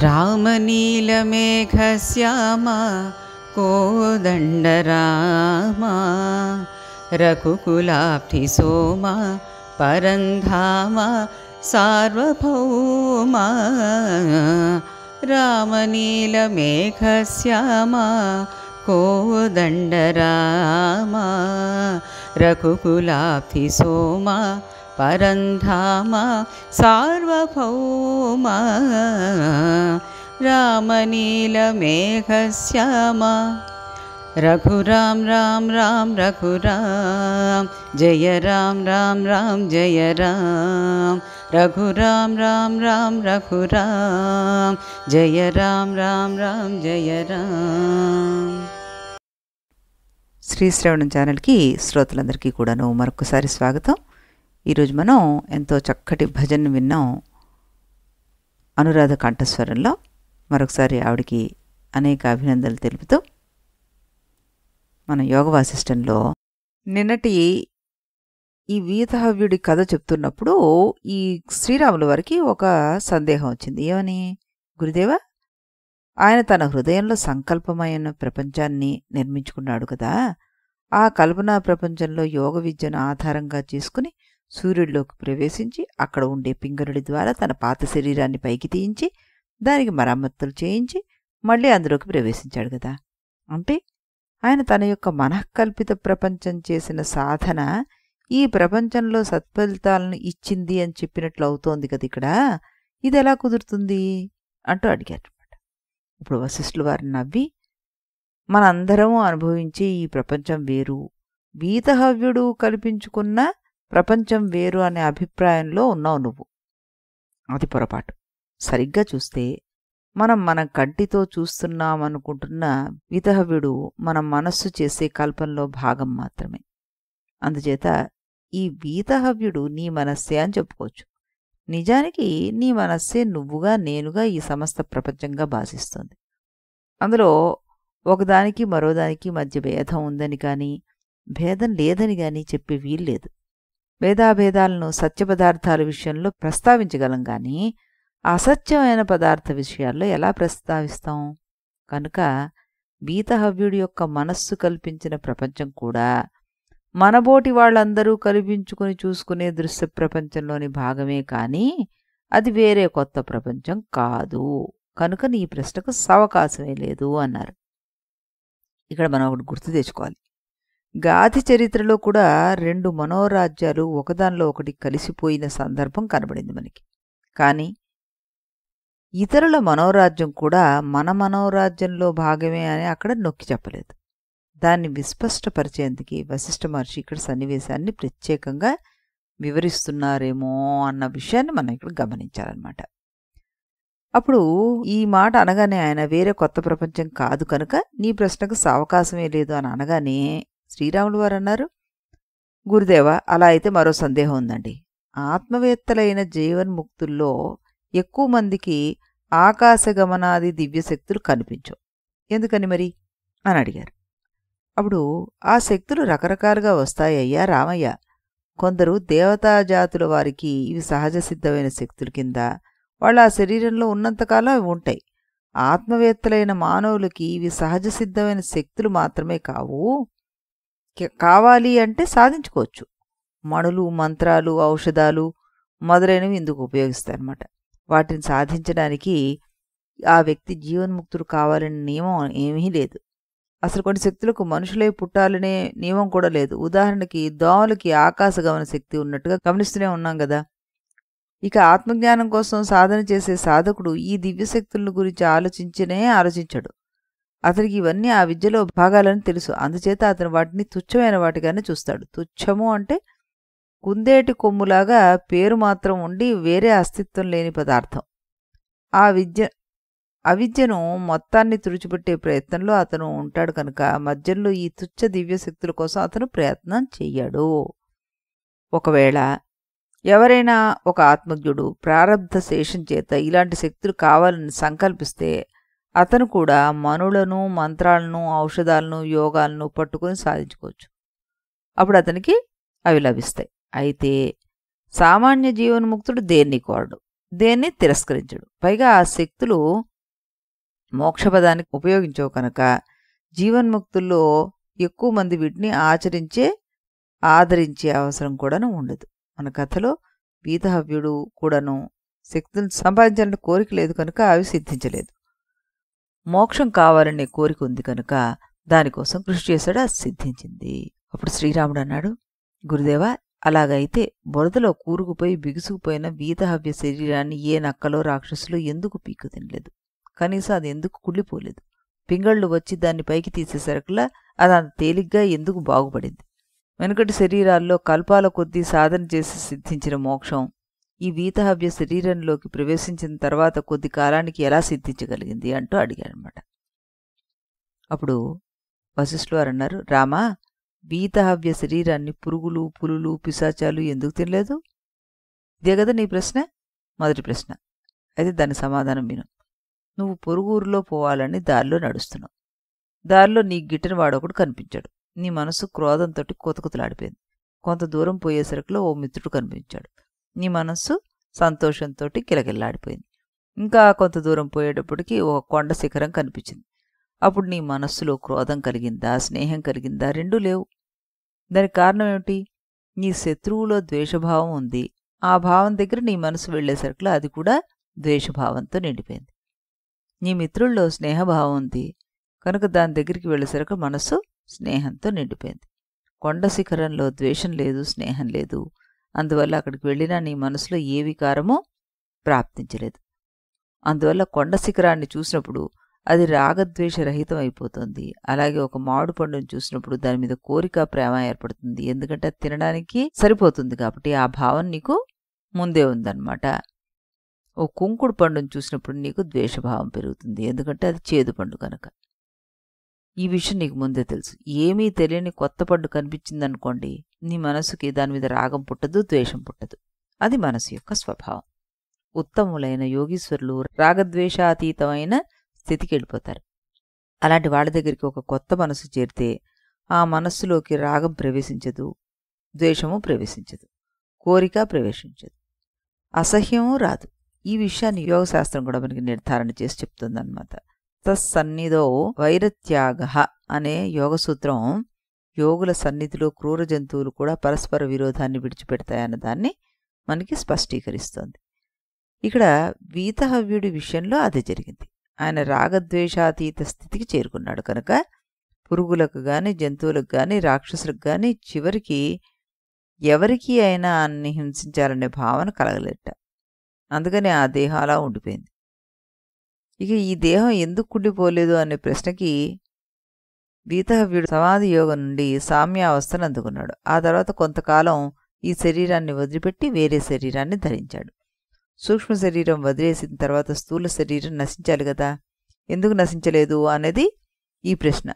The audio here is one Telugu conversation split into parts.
रामनीलमेघश्यामा कोदण्डरामा रघुकुलाब्धिसोमा परन्धामा सार्वभौमा रामनीलमेघश्यामा कोदण्डरामा रघुकुलाब्धिसोमा परन्धामा सार्वभौमा रामनीलमेघश्यामा रघुराम राम राम रघुराम जय राम राम राम जय राम रघुराम राम राम रघुराम जय राम राम राम जय राम। శ్రీ శ్రవణం ఛానల్కి శ్రోతలందరికీ కూడాను మరొకసారి స్వాగతం. ఈరోజు మనం ఎంతో చక్కటి భజన విన్నాం అనురాధ కంఠస్వరంలో. మరొకసారి ఆవిడికి అనేక అభినందనలు తెలుపుతూ మన యోగ వాసిష్టంలో నిన్నటి ఈ వీతహవ్యుడి కథ చెప్తున్నప్పుడు ఈ శ్రీరాముల వారికి ఒక సందేహం వచ్చింది. ఏమని? గురుదేవా, ఆయన తన హృదయంలో సంకల్పమైన ప్రపంచాన్ని నిర్మించుకున్నాడు కదా, ఆ కల్పనా ప్రపంచంలో యోగ విద్యను ఆధారంగా చేసుకుని సూర్యుడిలోకి ప్రవేశించి అక్కడ ఉండే పింగరుడి ద్వారా తన పాత శరీరాన్ని పైకి తీయించి దానికి మరమ్మతులు చేయించి మళ్ళీ అందులోకి ప్రవేశించాడు కదా. అంటే ఆయన తన యొక్క మనఃకల్పిత ప్రపంచం చేసిన సాధన ఈ ప్రపంచంలో సత్ఫలితాలను ఇచ్చింది అని చెప్పినట్లు అవుతోంది కదా. ఇక్కడ ఇది ఎలా కుదురుతుంది అంటూ అడిగారు. ఇప్పుడు వశిష్ఠుల వారు నవ్వి, మనందరము అనుభవించే ఈ ప్రపంచం వేరు, వీతహవ్యుడు కల్పించుకున్న ప్రపంచం వేరు అనే అభిప్రాయంలో ఉన్నావు నువ్వు. అది పొరపాటు. సరిగ్గా చూస్తే మన కంటితో చూస్తున్నామనుకుంటున్న వీతహవ్యుడు మన మనస్సు చేసే కల్పనలో భాగం మాత్రమే. అందుచేత ఈ వీతహవ్యుడు నీ మనస్సే అని చెప్పుకోవచ్చు. నిజానికి నీ మనస్సే నువ్వుగా నేనుగా ఈ సమస్త ప్రపంచంగా భాషిస్తుంది. అందులో ఒకదానికి మరోదానికి మధ్య భేదం ఉందని కానీ భేదం లేదని కానీ చెప్పే వీల్లేదు. భేదాభేదాలను సత్య పదార్థాల విషయంలో ప్రస్తావించగలం కానీ అసత్యమైన పదార్థ విషయాల్లో ఎలా ప్రస్తావిస్తాం? కనుక వీతహవ్యుడి యొక్క మనస్సు కల్పించిన ప్రపంచం కూడా మనబోటి వాళ్ళందరూ కల్పించుకుని చూసుకునే దృశ్య ప్రపంచంలోని భాగమే కానీ అది వేరే కొత్త ప్రపంచం కాదు. కనుక నీ ప్రశ్నకు సవకాశమే లేదు అన్నారు. ఇక్కడ మనం ఒకటి గుర్తు తెచ్చుకోవాలి. గాథి చరిత్రలో కూడా రెండు మనోరాజ్యాలు ఒకదానిలో ఒకటి కలిసిపోయిన సందర్భం కనబడింది మనకి. కానీ ఇతరుల మనోరాజ్యం కూడా మన మనోరాజ్యంలో భాగమే అని అక్కడ నొక్కి చెప్పలేదు. దాన్ని విస్పష్టపరిచేందుకు వశిష్ఠ మహర్షి ఇక్కడ సన్నివేశాన్ని ప్రత్యేకంగా వివరిస్తున్నారేమో అన్న విషయాన్ని మనం ఇక్కడ గమనించాలన్నమాట. అప్పుడు ఈ మాట అనగానే ఆయన వేరే కొత్త ప్రపంచం కాదు కనుక నీ ప్రశ్నకు సావకాశమే లేదు అని అనగానే శ్రీరాములు వారు అన్నారు, గురుదేవ, అలా అయితే మరో సందేహం ఉందండి. ఆత్మవేత్తలైన జీవన్ముక్తుల్లో ఎక్కువ మందికి ఆకాశగమనాది దివ్యశక్తులు కనిపించవు. ఎందుకని మరి అని అడిగారు. అప్పుడు ఆ శక్తులు రకరకాలుగా వస్తాయ్యా రామయ్య. కొందరు దేవతాజాతుల వారికి ఇవి సహజ సిద్ధమైన శక్తుల కింద వాళ్ళ ఆ శరీరంలో ఉన్నంతకాలం అవి ఉంటాయి. ఆత్మవేత్తలైన మానవులకి ఇవి సహజ సిద్ధమైన శక్తులు మాత్రమే కావు, కావాలి అంటే సాధించుకోవచ్చు. మణులు, మంత్రాలు, ఔషధాలు మొదలైనవి ఇందుకు ఉపయోగిస్తారన్నమాట. వాటిని సాధించడానికి ఆ వ్యక్తి జీవన్ముక్తుడు కావాలనే నియమం ఏమీ లేదు. అసలు కొన్ని శక్తులకు మనుషులే పుట్టాలనే నియమం కూడా లేదు. ఉదాహరణకి దోమలకి ఆకాశగమన శక్తి ఉన్నట్టుగా గమనిస్తూనే ఉన్నాం కదా. ఇక ఆత్మజ్ఞానం కోసం సాధన చేసే సాధకుడు ఈ దివ్యశక్తుల గురించి ఆలోచించడు. అతనికి ఇవన్నీ ఆ విద్యలో భాగాలని తెలుసు. అందుచేత అతను వాటిని తుచ్చమైన వాటిగానే చూస్తాడు. తుచ్చము అంటే కుందేటి కొమ్ములాగా పేరు మాత్రం ఉండి వేరే అస్తిత్వం లేని పదార్థం. అవిద్యను మొత్తాన్ని తుడిచిపెట్టే ప్రయత్నంలో అతను ఉంటాడు కనుక మధ్యలో ఈ తుచ్చ దివ్యశక్తుల కోసం అతను ప్రయత్నం చెయ్యడు. ఒకవేళ ఎవరైనా ఒక ఆత్మజ్ఞుడు ప్రారబ్ధ శేషం చేత ఇలాంటి శక్తులు కావాలని సంకల్పిస్తే అతను కూడా మనులను, మంత్రాలను, ఔషధాలను, యోగాలను పట్టుకొని సాధించుకోవచ్చు. అప్పుడు అతనికి అవి లభిస్తాయి. అయితే సామాన్య జీవన్ముక్తుడు దేన్ని కోరడు, దేన్ని తిరస్కరించడు. పైగా ఆ శక్తులు మోక్షపదానికి ఉపయోగించవు కనుక జీవన్ముక్తుల్లో ఎక్కువ మంది వీటిని ఆదరించే అవసరం కూడాను ఉండదు. మన కథలో వీతహవ్యుడు కూడాను శక్తులను సంపాదించాలని కోరిక లేదు కనుక అవి సిద్ధించలేదు. మోక్షం కావాలనే కోరిక ఉంది కనుక దానికోసం కృషి చేశాడు, అది సిద్ధించింది. అప్పుడు శ్రీరాముడు అన్నాడు, గురుదేవా, అలాగైతే బురదలో కూరుకుపోయి బిగుసుకుపోయిన వీతహవ్య శరీరాన్ని ఏ నక్కలో రాక్షసులో ఎందుకు పీక్కు తినలేదు? కనీసం అది ఎందుకు కుళ్ళిపోలేదు? పింగళ్ళు వచ్చి దాన్ని పైకి తీసేసరికల్లా అది అంత తేలిగ్గా ఎందుకు బాగుపడింది? వెనుకటి శరీరాల్లో కల్పాల కొద్దీ సాధన చేసి సిద్ధించిన మోక్షం ఈ వీతహవ్య శరీరంలోకి ప్రవేశించిన తర్వాత కొద్ది కాలానికి ఎలా సిద్ధించగలిగింది అంటూ అడిగాడనమాట. అప్పుడు వశిష్ఠులు వారు అన్నారు, రామా, వీతహవ్య శరీరాన్ని పురుగులు, పులులు, పిశాచాలు ఎందుకు తినలేదు? ఇదే కదా నీ ప్రశ్న, మొదటి ప్రశ్న. అయితే దానికి సమాధానం విను. నువ్వు పొరుగురులో పోవాలని దారిలో నడుస్తున్నావు. దారిలో నీ గిట్టన వాడొకడు కనిపించాడు. నీ మనసు క్రోధంతో కొతకుతలాడిపోయింది. కొంత దూరం పోయేసరికలో ఓ మిత్రుడు కనిపించాడు. నీ మనస్సు సంతోషంతో కిలకిల్లాడిపోయింది. ఇంకా కొంత దూరం పోయేటప్పటికి ఒక కొండ శిఖరం కనిపించింది. అప్పుడు నీ మనస్సులో క్రోధం కలిగిందా, స్నేహం కలిగిందా? రెండూ లేవు. దానికి కారణం ఏమిటి? నీ శత్రువులో ద్వేషభావం ఉంది. ఆ భావం దగ్గర నీ మనసు వెళ్లేసరికలో అది కూడా ద్వేషభావంతో నిండిపోయింది. నీ మిత్రుల్లో స్నేహభావం ఉంది కనుక దాని దగ్గరికి వెళ్ళేసరికి మనస్సు స్నేహంతో నిండిపోయింది. కొండ శిఖరంలో ద్వేషం లేదు, స్నేహం లేదు. అందువల్ల అక్కడికి వెళ్ళినా నీ మనసులో ఏ వికారమూ ప్రాప్తించలేదు. అందువల్ల కొండ శిఖరాన్ని చూసినప్పుడు అది రాగద్వేషరహితం అయిపోతుంది. అలాగే ఒక మామిడి పండును చూసినప్పుడు దాని మీద కోరిక, ప్రేమ ఏర్పడుతుంది. ఎందుకంటే అది తినడానికి సరిపోతుంది కాబట్టి ఆ భావం నీకు ముందే ఉందన్నమాట. ఓ కుంకుడు పండును చూసినప్పుడు నీకు ద్వేషభావం పెరుగుతుంది. ఎందుకంటే అది చేదు పండు కనుక. ఈ విషయం నీకు ముందే తెలుసు. ఏమీ తెలియని కొత్త పండు కనిపించిందనుకోండి, నీ మనసుకి దాని మీద రాగం పుట్టదు, ద్వేషం పుట్టదు. అది మనసు యొక్క స్వభావం. ఉత్తములైన యోగీశ్వరులు రాగద్వేషాతీతమైన స్థితికి వెళ్ళిపోతారు. అలాంటి వాళ్ళ దగ్గరికి ఒక కొత్త మనసు చేరితే ఆ మనస్సులోకి రాగం ప్రవేశించదు, ద్వేషము ప్రవేశించదు, కోరిక ప్రవేశించదు, అసహ్యము రాదు. ఈ విషయాన్ని యోగశాస్త్రం కూడా మనకి నిర్ధారణ చేసి చెప్తుందన్నమాట. తస్సన్నిధో వైరత్యాగ అనే యోగసూత్రం యోగుల సన్నిధిలో క్రూర జంతువులు కూడా పరస్పర విరోధాన్ని విడిచిపెడతాయన్న దాన్ని మనకి స్పష్టీకరిస్తోంది. ఇక్కడ వీతహవ్యుడి విషయంలో అదే జరిగింది. ఆయన రాగద్వేషాతీత స్థితికి చేరుకున్నాడు కనుక పురుగులకు గాని, జంతువులకు గాని, రాక్షసులకు గాని చివరికి ఎవరికి అయినా అన్ని హింసించాలనే భావన కలగలేట. అందుకని ఆ దేహం అలా ఉండిపోయింది. ఇక ఈ దేహం ఎందుకు కుండిపోలేదు అనే ప్రశ్నకి వీతహవ్యుడు సమాధి యోగం నుండి సామ్యావస్థను అందుకున్నాడు. ఆ తర్వాత కొంతకాలం ఈ శరీరాన్ని వదిలిపెట్టి వేరే శరీరాన్ని ధరించాడు. సూక్ష్మ శరీరం వదిలేసిన తర్వాత స్థూల శరీరం నశించాలి కదా, ఎందుకు నశించలేదు అనేది ఈ ప్రశ్న.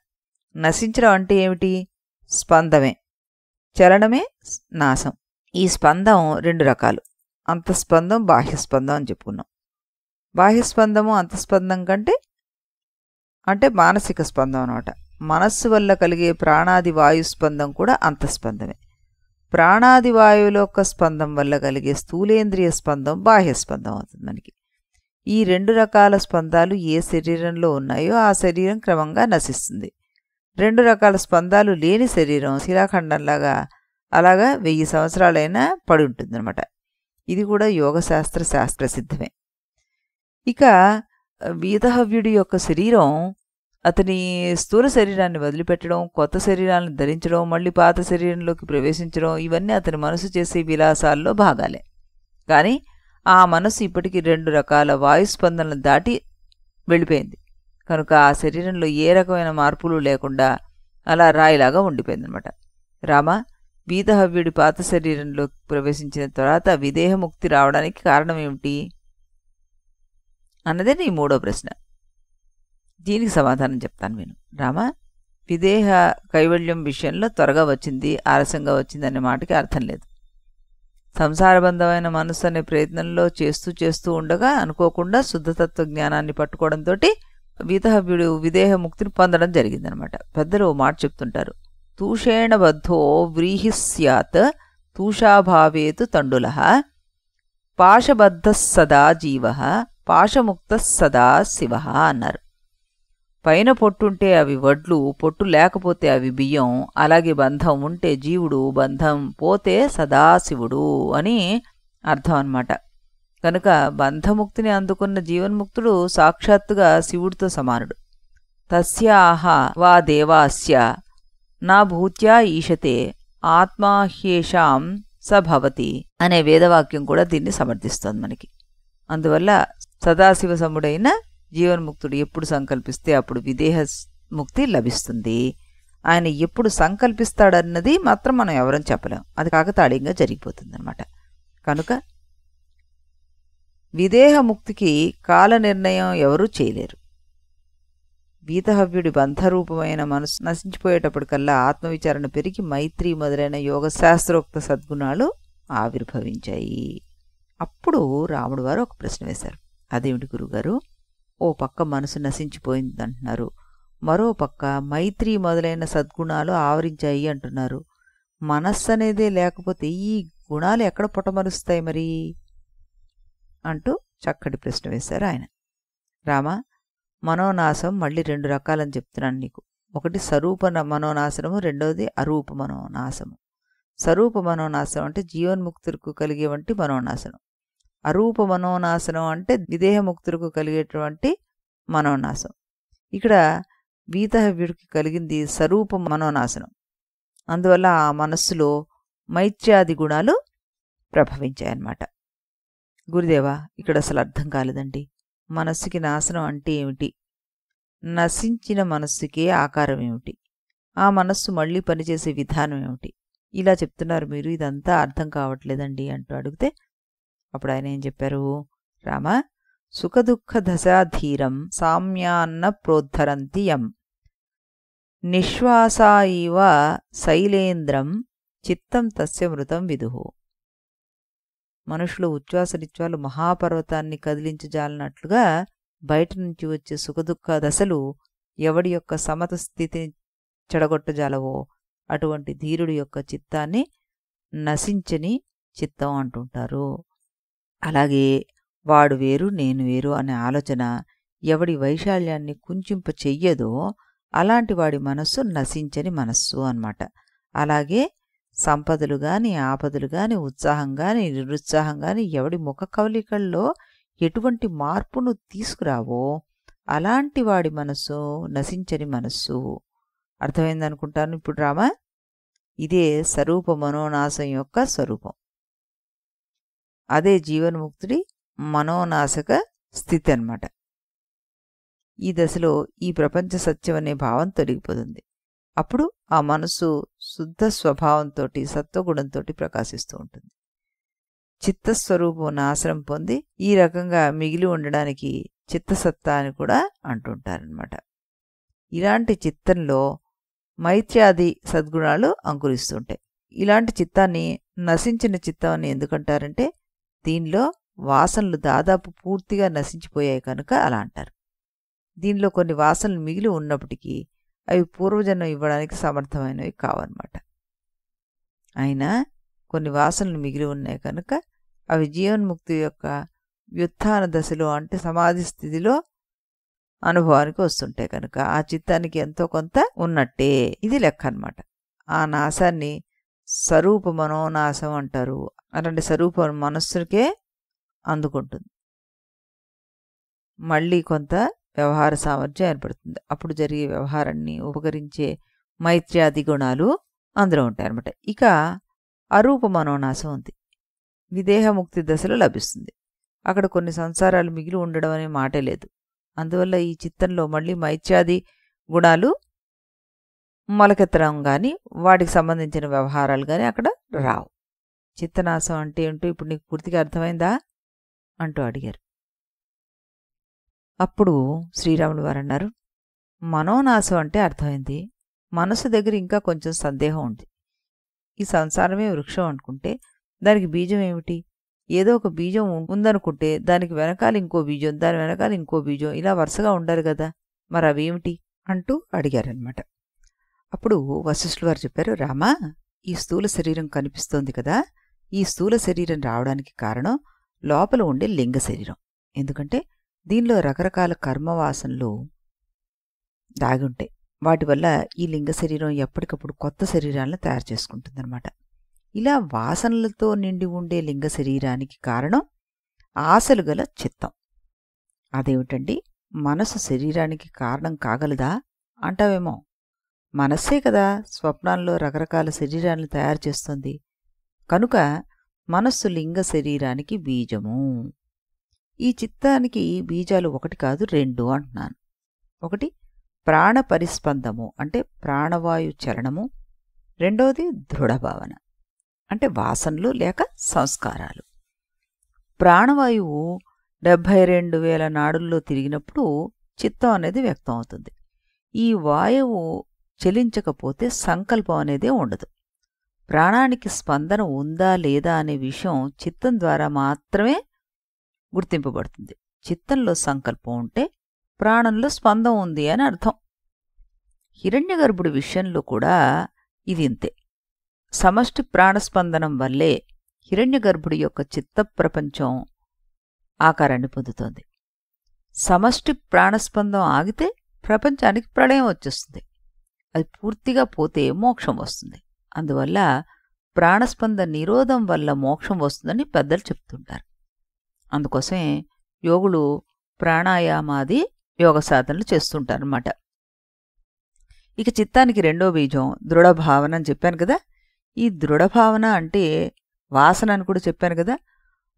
నశించడం అంటే ఏమిటి? స్పందమే, చలనమే నాశం. ఈ స్పందం రెండు రకాలు, అంతఃస్పందం, బాహ్యస్పందం అని చెప్పుకున్నాం. బాహ్యస్పందము అంతఃస్పందం కంటే అంటే మానసిక స్పందం అన్నమాట. మనస్సు వల్ల కలిగే ప్రాణాది వాయుస్పందం కూడా అంతఃస్పందమే. ప్రాణాది వాయువుల యొక్క స్పందం వల్ల కలిగే స్థూలేంద్రియ స్పందం బాహ్యస్పందం అవుతుంది మనకి. ఈ రెండు రకాల స్పందాలు ఏ శరీరంలో ఉన్నాయో ఆ శరీరం క్రమంగా నశిస్తుంది. రెండు రకాల స్పందాలు లేని శరీరం శిలాఖండంలాగా అలాగా 1000 సంవత్సరాలైనా పడి ఉంటుందన్నమాట. ఇది కూడా యోగశాస్త్ర ప్రసిద్ధమే. ఇక వీతహవ్యుడి యొక్క శరీరం అతని స్థూల శరీరాన్ని వదిలిపెట్టడం, కొత్త శరీరాన్ని ధరించడం, మళ్ళీ పాత శరీరంలోకి ప్రవేశించడం, ఇవన్నీ అతని మనసు చేసే విలాసాల్లో భాగాలే. కానీ ఆ మనసు ఇప్పటికీ 2 రకాల వాయుస్పందనలు దాటి వెళ్ళిపోయింది కనుక ఆ శరీరంలో ఏ రకమైన మార్పులు లేకుండా అలా రాయిలాగా ఉండిపోయిందనమాట. రామ, వీతహవ్యుడి పాత శరీరంలోకి ప్రవేశించిన తర్వాత విదేహముక్తి రావడానికి కారణం ఏమిటి అన్నదే నీ మూడో ప్రశ్న. దీనికి సమాధానం చెప్తాను విను. రామ, విదేహ కైవల్యం విషయంలో త్వరగా వచ్చింది, ఆలస్యంగా వచ్చింది అనే మాటకి అర్థం లేదు. సంసారబంధమైన మనస్సు అనే ప్రయత్నంలో చేస్తూ ఉండగా అనుకోకుండా శుద్ధతత్వ జ్ఞానాన్ని పట్టుకోవడంతో వీతహవ్యుడు విదేహముక్తిని పొందడం జరిగిందనమాట. పెద్దలు ఓ మాట చెప్తుంటారు, తూషేణ బద్ధో వ్రీహి స్యాత్ తూషాభావేతు తండుల పాశబద్ధ సదా జీవ పాశముక్త సదా శివ అన్నారు. పైన పొట్టుంటే అవి వడ్లు, పొట్టు లేకపోతే అవి బియ్యం. అలాగే బంధం ఉంటే జీవుడు, బంధం పోతే సదాశివుడు అని అర్థం అన్నమాట. కనుక బంధముక్తిని అందుకున్న జీవన్ముక్తుడు సాక్షాత్తుగా శివుడితో సమానుడు. తస్యాహ వా దేవాస్య నా భూత్యా ఈశతే ఆత్మాహ్యేషాం సభవతి అనే వేదవాక్యం కూడా దీన్ని సమర్థిస్తోంది మనకి. అందువల్ల సదాశివ సముడైన జీవన్ముక్తుడు ఎప్పుడు సంకల్పిస్తే అప్పుడు విదేహ ముక్తి లభిస్తుంది. ఆయన ఎప్పుడు సంకల్పిస్తాడన్నది మాత్రం మనం ఎవరని చెప్పలేం, అది కాకతాళీయంగా జరిగిపోతుంది అన్నమాట. కనుక విదేహముక్తికి కాల నిర్ణయం ఎవరూ చేయలేరు. వీతహవ్యుడి బంధరూపమైన మనసు నశించిపోయేటప్పటికల్లా ఆత్మవిచారణ పెరిగి మైత్రి మొదలైన యోగశాస్త్రోక్త సద్గుణాలు ఆవిర్భవించాయి. అప్పుడు రాముడు వారు ఒక ప్రశ్న వేశారు. అదేమిటి గురుగారు, ఓ పక్క మనసు నశించిపోయింది అంటున్నారు, మరో పక్క మైత్రి మొదలైన సద్గుణాలు ఆవరించాయి అంటున్నారు. మనస్సు అనేదే లేకపోతే ఈ గుణాలు ఎక్కడ పుట్టమరుస్తాయి మరి అంటూ చక్కటి ప్రశ్న వేశారు ఆయన. రామ, మనోనాశం మళ్ళీ 2 రకాలని చెప్తున్నాను నీకు. ఒకటి స్వరూప మనోనాశనము, రెండవది అరూప మనోనాశము. స్వరూప మనోనాశనం అంటే జీవన్ముక్తులకు కలిగే వంటి మనోనాశనం. అరూప మనోనాశనం అంటే విదేహముక్తులకు కలిగేటువంటి మనోనాశం. ఇక్కడ వీతహవ్యుడికి కలిగింది స్వరూప మనోనాశనం. అందువల్ల ఆ మనస్సులో మైత్ర్యాది గుణాలు ప్రభవించాయన్నమాట. గురుదేవా, ఇక్కడ అసలు అర్థం కాలేదండి. మనస్సుకి నాశనం అంటే ఏమిటి? నశించిన మనస్సుకే ఆకారం ఏమిటి? ఆ మనస్సు మళ్ళీ పనిచేసే విధానం ఏమిటి? ఇలా చెప్తున్నారు మీరు, ఇదంతా అర్థం కావట్లేదండి అంటూ అడిగితే అప్పుడు ఆయన ఏం చెప్పారు? రామ, సుఖదుఃఖ దశాధీరం సామ్యాన్న ప్రోద్ధరంతి యం నిశ్వాసా ఇవ శైలేంద్రం చిత్తం తస్య మృతం విదుహు. మనుషులు ఉచ్ఛ్వాసనిశ్వాలు మహాపర్వతాన్ని కదిలించజాలనట్లుగా బయట నుంచి వచ్చే సుఖదుఖ దశలు ఎవడి యొక్క సమత స్థితిని చెడగొట్టజాలవో అటువంటి ధీరుడి యొక్క చిత్తాన్ని నశించని చిత్తం అంటుంటారు. అలాగే వాడు వేరు నేను వేరు అనే ఆలోచన ఎవడి వైశాల్యాన్ని కుంచింప చెయ్యదో అలాంటి వాడి మనస్సు నశించని మనస్సు అన్నమాట. అలాగే సంపదలు గాని, ఆపదలు గాని, ఉత్సాహం గాని, నిరుత్సాహం గాని ఎవడి ముఖ కవలికల్లో ఎటువంటి మార్పును తీసుకురావో అలాంటి వాడి మనస్సు నశించని మనస్సు. అర్థమైందనుకుంటాను ఇప్పుడు రామ. ఇదే స్వరూప మనోనాశం యొక్క స్వరూపం. అదే జీవన్ముక్తుడి మనోనాశక స్థితి అన్నమాట. ఈ దశలో ఈ ప్రపంచ సత్యం అనే భావం తొలగిపోతుంది. అప్పుడు ఆ మనస్సు శుద్ధ స్వభావంతో సత్వగుణంతో ప్రకాశిస్తూ ఉంటుంది. చిత్తస్వరూపం నాశనం పొంది ఈ రకంగా మిగిలి ఉండడానికి చిత్తసత్తా అని కూడా అంటుంటారనమాట. ఇలాంటి చిత్తంలో మైత్ర్యాది సద్గుణాలు అంకురిస్తుంటాయి. ఇలాంటి చిత్తాన్ని నశించిన చిత్తం అని ఎందుకంటారంటే దీనిలో వాసనలు దాదాపు పూర్తిగా నశించిపోయాయి కనుక అలా అంటారు. దీనిలో కొన్ని వాసనలు మిగిలి ఉన్నప్పటికీ అవి పూర్వజన్మ ఇవ్వడానికి సమర్థమైనవి కావన్నమాట. అయినా కొన్ని వాసనలు మిగిలి ఉన్నాయి కనుక అవి జీవన్ముక్తి యొక్క వ్యుత్థాన దశలో అంటే సమాధి స్థితిలో అనుభవానికి వస్తుంటాయి కనుక ఆ చిత్తానికి ఎంతో కొంత ఉన్నట్టే ఇది లెక్క అన్నమాట. ఆ నాశాన్ని స్వరూప మనోనాశం అంటారు. అలాంటి స్వరూప మనస్సుకే అందుకుంటుంది. మళ్ళీ కొంత వ్యవహార సామర్థ్యం ఏర్పడుతుంది. అప్పుడు జరిగే వ్యవహారాన్ని ఉపకరించే మైత్ర్యాది గుణాలు అందులో ఉంటాయన్నమాట. ఇక అరూప మనోనాశం ఉంది. విదేహముక్తి దశలో లభిస్తుంది. అక్కడ కొన్ని సంసారాలు మిగిలి ఉండడం అనే మాటే లేదు. అందువల్ల ఈ చిత్తంలో మళ్ళీ మైత్ర్యాది గుణాలు మొలకెత్తడం కానీ వాటికి సంబంధించిన వ్యవహారాలు కానీ అక్కడ రావు. చిత్తనాశం అంటే ఏంటో ఇప్పుడు నీకు పూర్తిగా అర్థమైందా అంటూ అడిగారు. అప్పుడు శ్రీరాములు వారు అన్నారు, మనోనాశం అంటే అర్థమైంది. మనసు దగ్గర ఇంకా కొంచెం సందేహం ఉంది. ఈ సంసారమే వృక్షం అనుకుంటే దానికి బీజం ఏమిటి? ఏదో ఒక బీజం ఉందనుకుంటే దానికి వెనకాల ఇంకో బీజం, దాని వెనకాల ఇంకో బీజం, ఇలా వరుసగా ఉండాలి కదా, మరి అవేమిటి అంటూ అడిగారనమాట. అప్పుడు వశిష్ఠులు వారు చెప్పారు, రామా, ఈ స్థూల శరీరం కనిపిస్తోంది కదా, ఈ స్థూల శరీరం రావడానికి కారణం లోపల ఉండే లింగ శరీరం. ఎందుకంటే దీనిలో రకరకాల కర్మవాసనలు దాగి ఉంటాయి. వాటి వల్ల ఈ లింగ శరీరం ఎప్పటికప్పుడు కొత్త శరీరాలను తయారు చేసుకుంటుందన్నమాట. ఇలా వాసనలతో నిండి ఉండే లింగ శరీరానికి కారణం ఆశలు గల చిత్తం. అదేమిటండి, మనసు శరీరానికి కారణం కాగలదా అంటావేమో. మనస్సే కదా స్వప్నాల్లో రకరకాల శరీరాలను తయారు చేస్తుంది. కనుక మనస్సు లింగ శరీరానికి బీజము. ఈ చిత్తానికి బీజాలు ఒకటి కాదు, 2 అంటున్నాను. ఒకటి ప్రాణ పరిస్పందము అంటే ప్రాణవాయు చలనము, రెండవది దృఢభావన అంటే వాసనలు లేక సంస్కారాలు. ప్రాణవాయువు 72,000 నాడుల్లో తిరిగినప్పుడు చిత్తం అనేది వ్యక్తం అవుతుంది. ఈ వాయువు చలించకపోతే సంకల్పం అనేదే ఉండదు. ప్రాణానికి స్పందన ఉందా లేదా అనే విషయం చిత్తం ద్వారా మాత్రమే గుర్తింపబడుతుంది. చిత్తంలో సంకల్పం ఉంటే ప్రాణంలో స్పందన ఉంది అని అర్థం. హిరణ్యగర్భుడి విషయంలో కూడా ఇది ఇంతే. సమష్టి ప్రాణస్పందనం వల్లే హిరణ్యగర్భుడి యొక్క చిత్త ప్రపంచం ఆకారాన్ని పొందుతోంది. సమష్టి ప్రాణస్పందం ఆగితే ప్రపంచానికి ప్రళయం వచ్చేస్తుంది. అది పూర్తిగా పోతే మోక్షం వస్తుంది. అందువల్ల ప్రాణస్పంద నిరోధం వల్ల మోక్షం వస్తుందని పెద్దలు చెప్తుంటారు. అందుకోసమే యోగులు ప్రాణాయామాది యోగ సాధనలు చేస్తుంటారన్నమాట. ఇక చిత్తానికి రెండో బీజం దృఢభావన అని చెప్పాను కదా. ఈ దృఢభావన అంటే వాసన అని కూడా చెప్పాను కదా.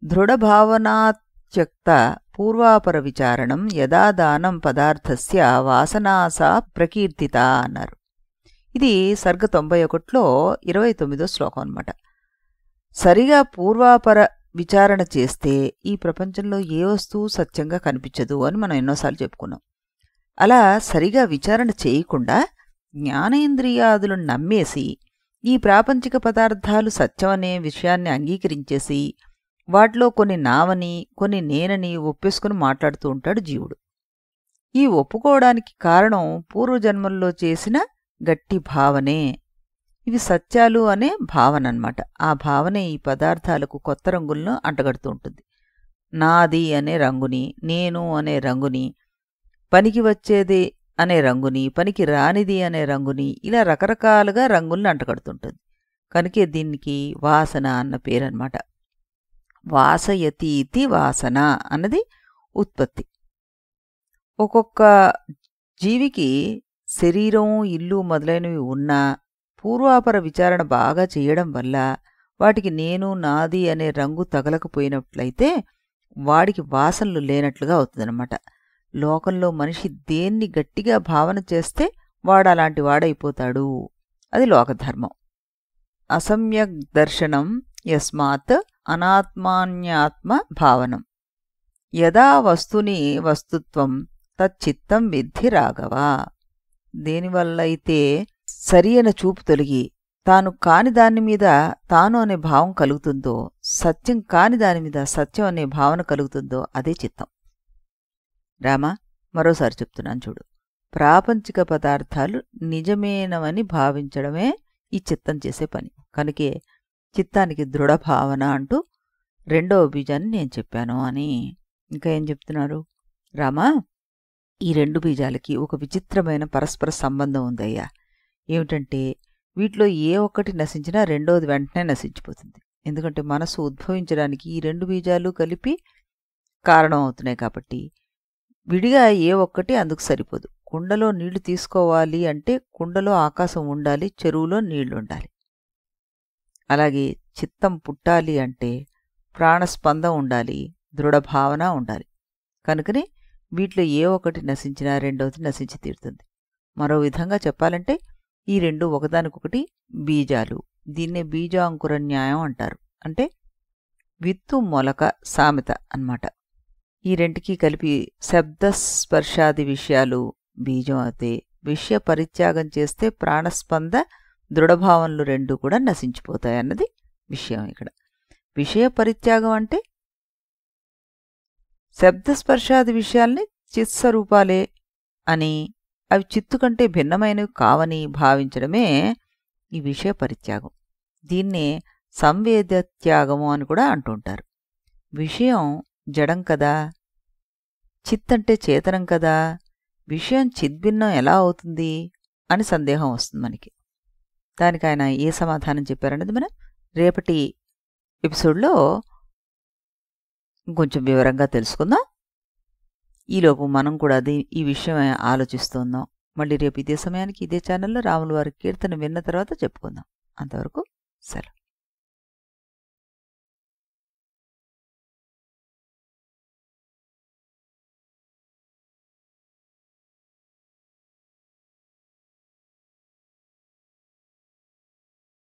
దృఢభావనాత్యక్త పూర్వాపర విచారణం యదా దానం పదార్థస్య వాసనాసా ప్రకీర్తిత అన్నారు. ఇది సర్గ 91లో 29వ శ్లోకం అన్నమాట. సరిగా పూర్వాపర విచారణ చేస్తే ఈ ప్రపంచంలో ఏ వస్తువు సత్యంగా కనిపించదు అని మనం ఎన్నోసార్లు చెప్పుకున్నాం. అలా సరిగా విచారణ చేయకుండా జ్ఞానేంద్రియాదులను నమ్మేసి ఈ ప్రాపంచిక పదార్థాలు సత్యమనే విషయాన్ని అంగీకరించేసి వాటిలో కొన్ని నావని కొన్ని నేనని ఒప్పేసుకుని మాట్లాడుతూ ఉంటాడు జీవుడు. ఈ ఒప్పుకోవడానికి కారణం పూర్వజన్మల్లో చేసిన గట్టి భావనే. ఇవి సత్యాలు అనే భావన అన్నమాట. ఆ భావనే ఈ పదార్థాలకు కొత్త రంగులను అంటగడుతూ ఉంటుంది. నాది అనే రంగుని, నేను అనే రంగుని, పనికి వచ్చేది అనే రంగుని, పనికి రానిది అనే రంగుని, ఇలా రకరకాలుగా రంగుల్ని అంటగడుతుంటుంది. కనుకే దీనికి వాసన అన్న పేరన్నమాట. వాసయతీతి వాసన అన్నది ఉత్పత్తి. ఒక్కొక్క జీవికి శరీరం, ఇల్లు మొదలైనవి ఉన్నా పూర్వాపర విచారణ బాగా చేయడం వల్ల వాటికి నేను, నాది అనే రంగు తగలకపోయినట్లయితే వాడికి వాసనలు లేనట్లుగా అవుతుందన్నమాట. లోకంలో మనిషి దేన్ని గట్టిగా భావన చేస్తే వాడు అలాంటి వాడైపోతాడు. అది లోకధర్మం. అసమ్యక్ దర్శనం యస్మాత్ అనాత్మాన్యాత్మ భావనం యదా వస్తుని వస్తుత్వం తచ్చిత్తం విద్ధి రాఘవ. దేనివల్లైతే సరి అయిన చూపు తొలగి తాను కాని దాని మీద తాను అనే భావం కలుగుతుందో, సత్యం కాని దాని మీద సత్యం అనే భావన కలుగుతుందో అదే చిత్తం. రామా, మరోసారి చెప్తున్నాను చూడు. ప్రాపంచిక పదార్థాలు నిజమేనవని భావించడమే ఈ చిత్తం చేసే పని. కనుకే చిత్తానికి దృఢభావన అంటూ రెండవ బీజాన్ని నేను చెప్పాను అని. ఇంకా ఏం చెప్తున్నారు? రామా, ఈ 2 బీజాలకి ఒక విచిత్రమైన పరస్పర సంబంధం ఉందయ్యా. ఏమిటంటే వీటిలో ఏ ఒక్కటి నశించినా రెండవది వెంటనే నశించిపోతుంది. ఎందుకంటే మనసు ఉద్భవించడానికి ఈ 2 బీజాలు కలిపి కారణం అవుతున్నాయి కాబట్టి విడిగా ఏ ఒక్కటి అందుకు సరిపోదు. కుండలో నీళ్లు తీసుకోవాలి అంటే కుండలో ఆకాశం ఉండాలి, చెరువులో నీళ్లుండాలి. అలాగే చిత్తం పుట్టాలి అంటే ప్రాణస్పందం ఉండాలి, దృఢభావన ఉండాలి. కనుకనే వీటిలో ఏ ఒక్కటి నశించినా రెండవది నశించి తీరుతుంది. మరో విధంగా చెప్పాలంటే ఈ 2 ఒకదానికొకటి బీజాలు. దీన్నే బీజాంకుర న్యాయం అంటారు. అంటే విత్తు మొలక సామెత అన్నమాట. ఈ 2కి కలిపి శబ్దస్పర్శాది విషయాలు బీజం అయితే విషయ పరిత్యాగం చేస్తే ప్రాణస్పంద దృఢభావనలు 2 కూడా నశించిపోతాయన్నది విషయం ఇక్కడ. విషయ పరిత్యాగం అంటే శబ్దస్పర్శాది విషయాల్ని చిత్స్వరూపాలే అని, అవి చిత్తు కంటే భిన్నమైనవి కావని భావించడమే ఈ విషయ పరిత్యాగం. దీన్నే సంవేదత్యాగము అని కూడా అంటుంటారు. విషయం జడం కదా, చిత్తంటే చేతనం కదా. విషయం చిద్భిన్నం ఎలా అవుతుంది అని సందేహం వస్తుంది మనకి. దానికి ఆయన ఏ సమాధానం చెప్పారనేది మనం రేపటి ఎపిసోడ్లో ఇంకొంచెం వివరంగా తెలుసుకుందాం. ఈలోపు మనం కూడా ఈ విషయం ఆలోచిస్తున్నాం. మళ్ళీ రేపు ఇదే సమయానికి ఇదే ఛానల్లో రాముల వారి కీర్తన విన్న తర్వాత చెప్పుకుందాం. అంతవరకు సెలవు.